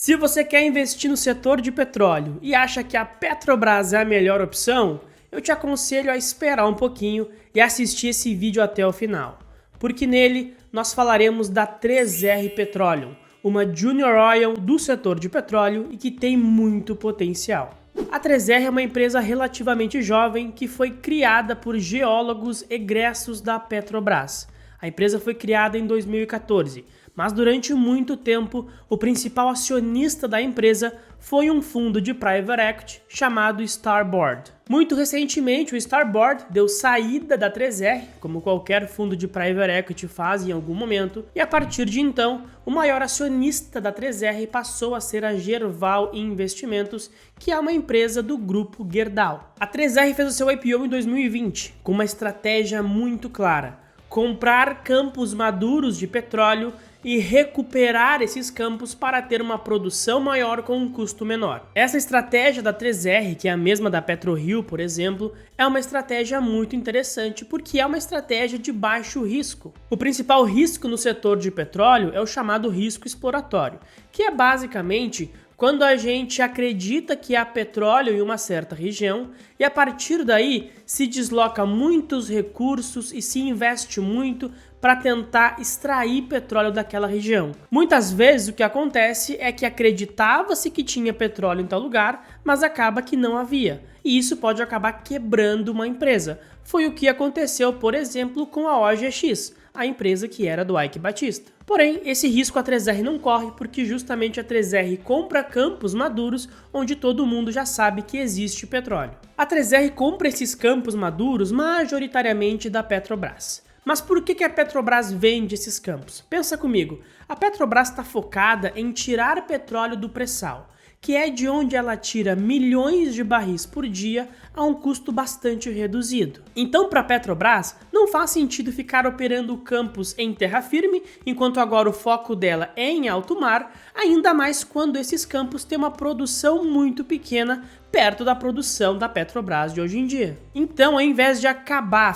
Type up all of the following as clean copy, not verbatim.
Se você quer investir no setor de petróleo e acha que a Petrobras é a melhor opção, eu te aconselho a esperar um pouquinho e assistir esse vídeo até o final, porque nele nós falaremos da 3R Petroleum, uma Junior Oil do setor de petróleo e que tem muito potencial. A 3R é uma empresa relativamente jovem que foi criada por geólogos egressos da Petrobras. A empresa foi criada em 2014, mas durante muito tempo o principal acionista da empresa foi um fundo de private equity chamado Starboard. Muito recentemente o Starboard deu saída da 3R, como qualquer fundo de private equity faz em algum momento, e a partir de então o maior acionista da 3R passou a ser a Gerval Investimentos, que é uma empresa do grupo Gerdau. A 3R fez o seu IPO em 2020 com uma estratégia muito clara: comprar campos maduros de petróleo e recuperar esses campos para ter uma produção maior com um custo menor. Essa estratégia da 3R, que é a mesma da PetroRio, por exemplo, é uma estratégia muito interessante porque é uma estratégia de baixo risco. O principal risco no setor de petróleo é o chamado risco exploratório, que é basicamente quando a gente acredita que há petróleo em uma certa região e a partir daí se desloca muitos recursos e se investe muito para tentar extrair petróleo daquela região. Muitas vezes o que acontece é que acreditava-se que tinha petróleo em tal lugar, mas acaba que não havia. E isso pode acabar quebrando uma empresa. Foi o que aconteceu, por exemplo, com a OGX, a empresa que era do Eike Batista. Porém, esse risco a 3R não corre porque justamente a 3R compra campos maduros onde todo mundo já sabe que existe petróleo. A 3R compra esses campos maduros majoritariamente da Petrobras. Mas por que a Petrobras vende esses campos? Pensa comigo, a Petrobras está focada em tirar petróleo do pré-sal, que é de onde ela tira milhões de barris por dia a um custo bastante reduzido. Então, para a Petrobras, não faz sentido ficar operando campos em terra firme, enquanto agora o foco dela é em alto mar, ainda mais quando esses campos têm uma produção muito pequena perto da produção da Petrobras de hoje em dia. Então, ao invés de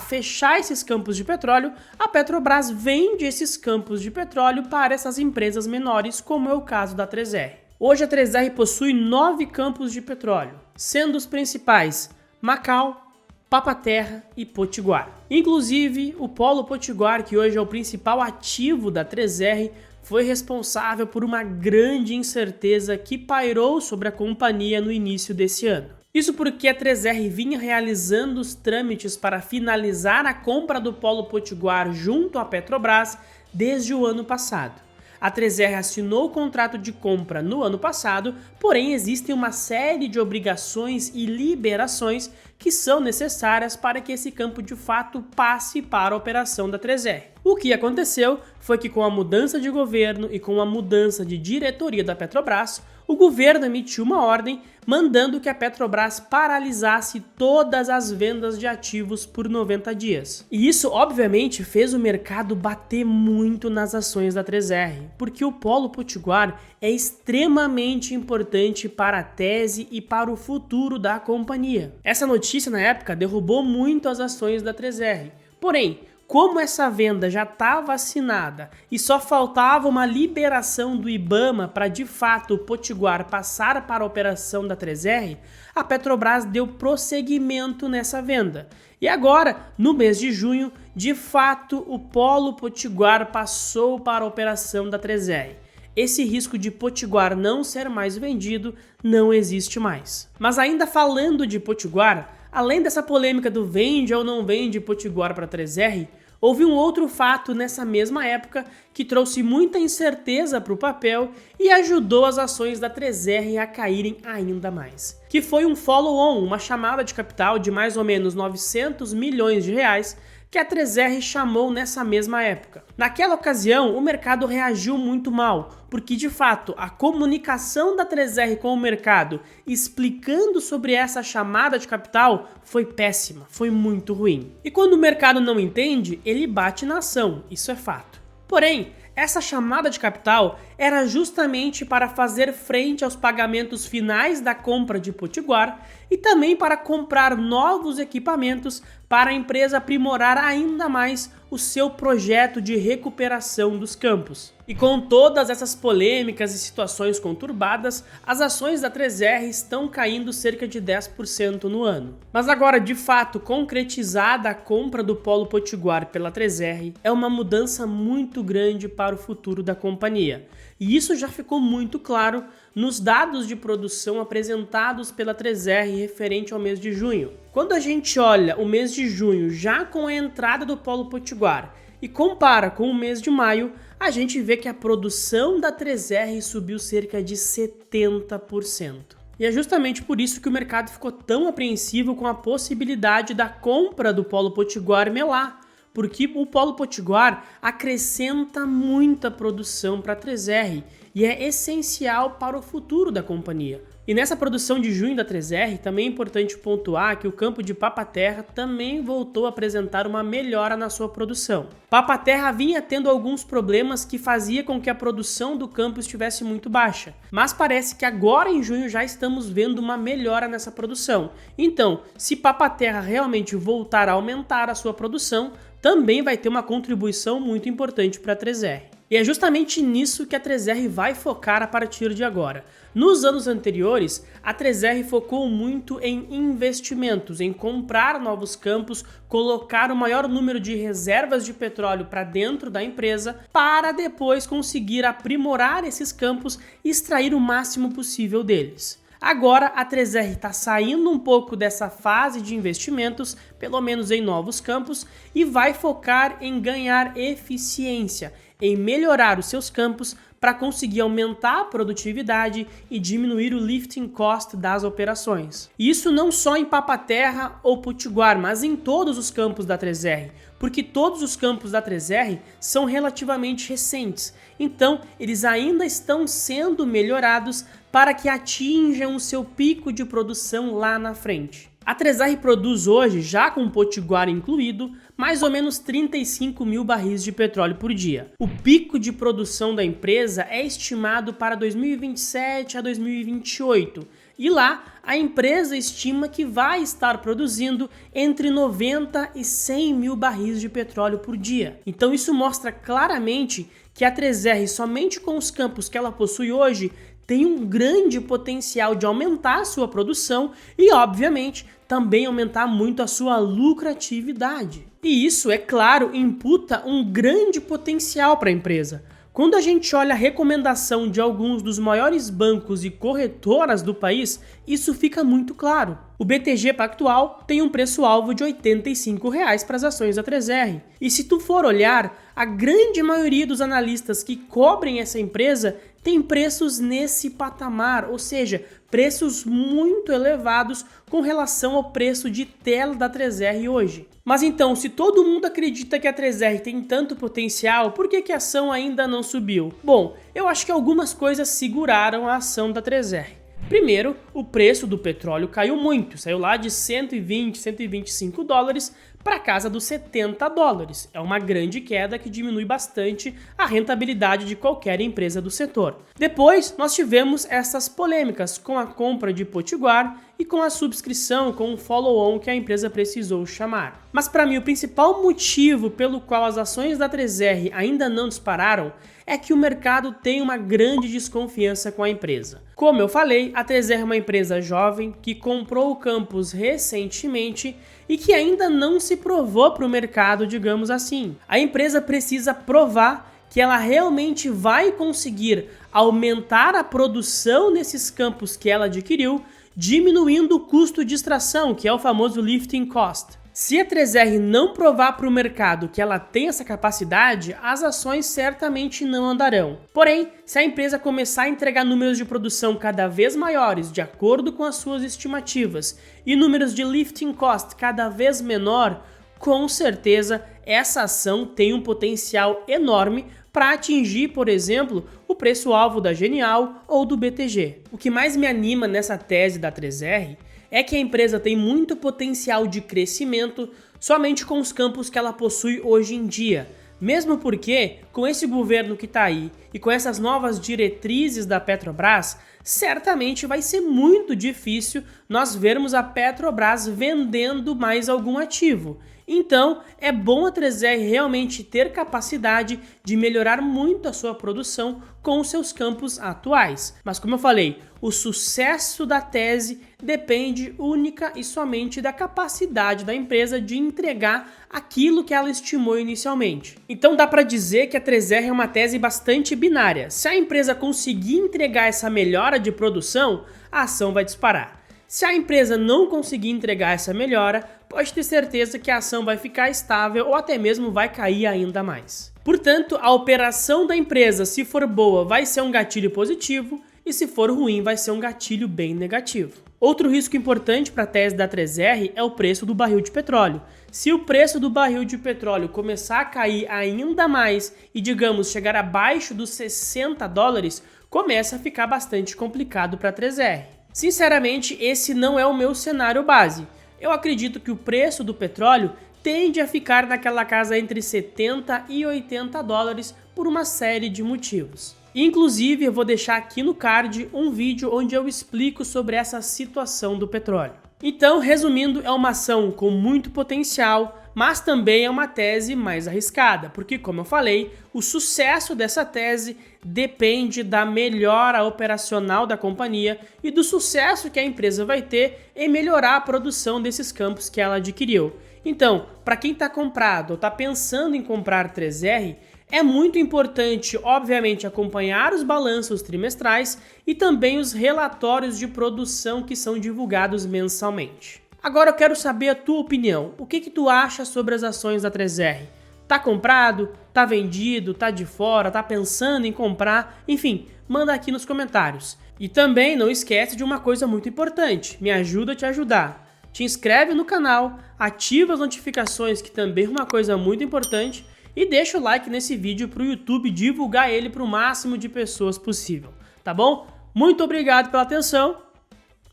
fechar esses campos de petróleo, a Petrobras vende esses campos de petróleo para essas empresas menores, como é o caso da 3R. Hoje a 3R possui 9 campos de petróleo, sendo os principais Macau, Papa-Terra e Potiguar. Inclusive, o Polo Potiguar, que hoje é o principal ativo da 3R, foi responsável por uma grande incerteza que pairou sobre a companhia no início desse ano. Isso porque a 3R vinha realizando os trâmites para finalizar a compra do Polo Potiguar junto à Petrobras desde o ano passado. A 3R assinou o contrato de compra no ano passado, porém existem uma série de obrigações e liberações que são necessárias para que esse campo de fato passe para a operação da 3R. O que aconteceu foi que com a mudança de governo e com a mudança de diretoria da Petrobras, o governo emitiu uma ordem mandando que a Petrobras paralisasse todas as vendas de ativos por 90 dias. E isso, obviamente, fez o mercado bater muito nas ações da 3R, porque o Polo Potiguar é extremamente importante para a tese e para o futuro da companhia. Essa notícia, na época, derrubou muito as ações da 3R. Porém, como essa venda já estava assinada e só faltava uma liberação do IBAMA para de fato o Potiguar passar para a operação da 3R, a Petrobras deu prosseguimento nessa venda. E agora, no mês de junho, de fato o Polo Potiguar passou para a operação da 3R. Esse risco de Potiguar não ser mais vendido não existe mais. Mas ainda falando de Potiguar, além dessa polêmica do vende ou não vende Potiguar para a 3R, houve um outro fato nessa mesma época que trouxe muita incerteza para o papel e ajudou as ações da 3R a caírem ainda mais. Que foi um follow-on, uma chamada de capital de mais ou menos 900 milhões de reais, que a 3R chamou nessa mesma época. Naquela ocasião, o mercado reagiu muito mal, porque de fato a comunicação da 3R com o mercado explicando sobre essa chamada de capital foi péssima, foi muito ruim. E quando o mercado não entende, ele bate na ação, isso é fato. Porém, essa chamada de capital era justamente para fazer frente aos pagamentos finais da compra de Potiguar e também para comprar novos equipamentos para a empresa aprimorar ainda mais o seu projeto de recuperação dos campos. E com todas essas polêmicas e situações conturbadas, as ações da 3R estão caindo cerca de 10% no ano. Mas agora, de fato, concretizada a compra do Polo Potiguar pela 3R, é uma mudança muito grande para o futuro da companhia. E isso já ficou muito claro nos dados de produção apresentados pela 3R referente ao mês de junho. Quando a gente olha o mês de junho já com a entrada do Polo Potiguar e compara com o mês de maio, a gente vê que a produção da 3R subiu cerca de 70%. E é justamente por isso que o mercado ficou tão apreensivo com a possibilidade da compra do Polo Potiguar Mellá, porque o Polo Potiguar acrescenta muita produção para a 3R e é essencial para o futuro da companhia. E nessa produção de junho da 3R, também é importante pontuar que o campo de Papa-Terra também voltou a apresentar uma melhora na sua produção. Papa-Terra vinha tendo alguns problemas que fazia com que a produção do campo estivesse muito baixa, mas parece que agora em junho já estamos vendo uma melhora nessa produção. Então, se Papa-Terra realmente voltar a aumentar a sua produção, também vai ter uma contribuição muito importante para a 3R. E é justamente nisso que a 3R vai focar a partir de agora. Nos anos anteriores, a 3R focou muito em investimentos, em comprar novos campos, colocar o maior número de reservas de petróleo para dentro da empresa, para depois conseguir aprimorar esses campos e extrair o máximo possível deles. Agora a 3R está saindo um pouco dessa fase de investimentos, pelo menos em novos campos, e vai focar em ganhar eficiência, em melhorar os seus campos para conseguir aumentar a produtividade e diminuir o lifting cost das operações. Isso não só em Papa-Terra ou Potiguar, mas em todos os campos da 3R, porque todos os campos da 3R são relativamente recentes, então eles ainda estão sendo melhorados para que atinjam o seu pico de produção lá na frente. A 3R produz hoje, já com o Potiguar incluído, mais ou menos 35 mil barris de petróleo por dia. O pico de produção da empresa é estimado para 2027 a 2028, e lá a empresa estima que vai estar produzindo entre 90 e 100 mil barris de petróleo por dia. Então isso mostra claramente que a 3R, somente com os campos que ela possui hoje, tem um grande potencial de aumentar a sua produção e, obviamente, também aumentar muito a sua lucratividade. E isso, é claro, imputa um grande potencial para a empresa. Quando a gente olha a recomendação de alguns dos maiores bancos e corretoras do país, isso fica muito claro. O BTG Pactual tem um preço-alvo de R$ 85 para as ações da 3R. E se tu for olhar, a grande maioria dos analistas que cobrem essa empresa tem preços nesse patamar, ou seja, preços muito elevados com relação ao preço de tela da 3R hoje. Mas então, se todo mundo acredita que a 3R tem tanto potencial, por que a ação ainda não subiu? Bom, eu acho que algumas coisas seguraram a ação da 3R. Primeiro, o preço do petróleo caiu muito, saiu lá de 120, 125 dólares para casa dos 70 dólares. É uma grande queda que diminui bastante a rentabilidade de qualquer empresa do setor. Depois, nós tivemos essas polêmicas com a compra de Potiguar e com a subscrição, com o follow-on que a empresa precisou chamar. Mas para mim, o principal motivo pelo qual as ações da 3R ainda não dispararam é que o mercado tem uma grande desconfiança com a empresa. Como eu falei, a 3R é uma empresa jovem que comprou o campus recentemente e que ainda não se provou para o mercado, digamos assim. A empresa precisa provar que ela realmente vai conseguir aumentar a produção nesses campos que ela adquiriu, diminuindo o custo de extração, que é o famoso lifting cost. Se a 3R não provar para o mercado que ela tem essa capacidade, as ações certamente não andarão. Porém, se a empresa começar a entregar números de produção cada vez maiores, de acordo com as suas estimativas, e números de lifting cost cada vez menor, com certeza essa ação tem um potencial enorme para atingir, por exemplo, o preço-alvo da Genial ou do BTG. O que mais me anima nessa tese da 3R é que a empresa tem muito potencial de crescimento somente com os campos que ela possui hoje em dia. Mesmo porque, com esse governo que está aí e com essas novas diretrizes da Petrobras, certamente vai ser muito difícil nós vermos a Petrobras vendendo mais algum ativo. Então, é bom a 3R realmente ter capacidade de melhorar muito a sua produção com os seus campos atuais. Mas como eu falei, o sucesso da tese depende única e somente da capacidade da empresa de entregar aquilo que ela estimou inicialmente. Então dá para dizer que a 3R é uma tese bastante binária. Se a empresa conseguir entregar essa melhora de produção, a ação vai disparar. Se a empresa não conseguir entregar essa melhora, pode ter certeza que a ação vai ficar estável ou até mesmo vai cair ainda mais. Portanto, a operação da empresa, se for boa, vai ser um gatilho positivo e se for ruim, vai ser um gatilho bem negativo. Outro risco importante para a tese da 3R é o preço do barril de petróleo. Se o preço do barril de petróleo começar a cair ainda mais e, digamos, chegar abaixo dos $60, começa a ficar bastante complicado para a 3R. Sinceramente, esse não é o meu cenário base. Eu acredito que o preço do petróleo tende a ficar naquela casa entre $70 e $80 por uma série de motivos. Inclusive, eu vou deixar aqui no card um vídeo onde eu explico sobre essa situação do petróleo. Então, resumindo, é uma ação com muito potencial, mas também é uma tese mais arriscada, porque, como eu falei, o sucesso dessa tese depende da melhora operacional da companhia e do sucesso que a empresa vai ter em melhorar a produção desses campos que ela adquiriu. Então, para quem está comprado ou está pensando em comprar 3R, é muito importante, obviamente, acompanhar os balanços trimestrais e também os relatórios de produção que são divulgados mensalmente. Agora eu quero saber a tua opinião. O que tu acha sobre as ações da 3R? Tá comprado? Tá vendido? Tá de fora? Tá pensando em comprar? Enfim, manda aqui nos comentários. E também não esquece de uma coisa muito importante. Me ajuda a te ajudar. Te inscreve no canal, ativa as notificações, que também é uma coisa muito importante, e deixa o like nesse vídeo para o YouTube divulgar ele para o máximo de pessoas possível, tá bom? Muito obrigado pela atenção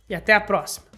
e até a próxima!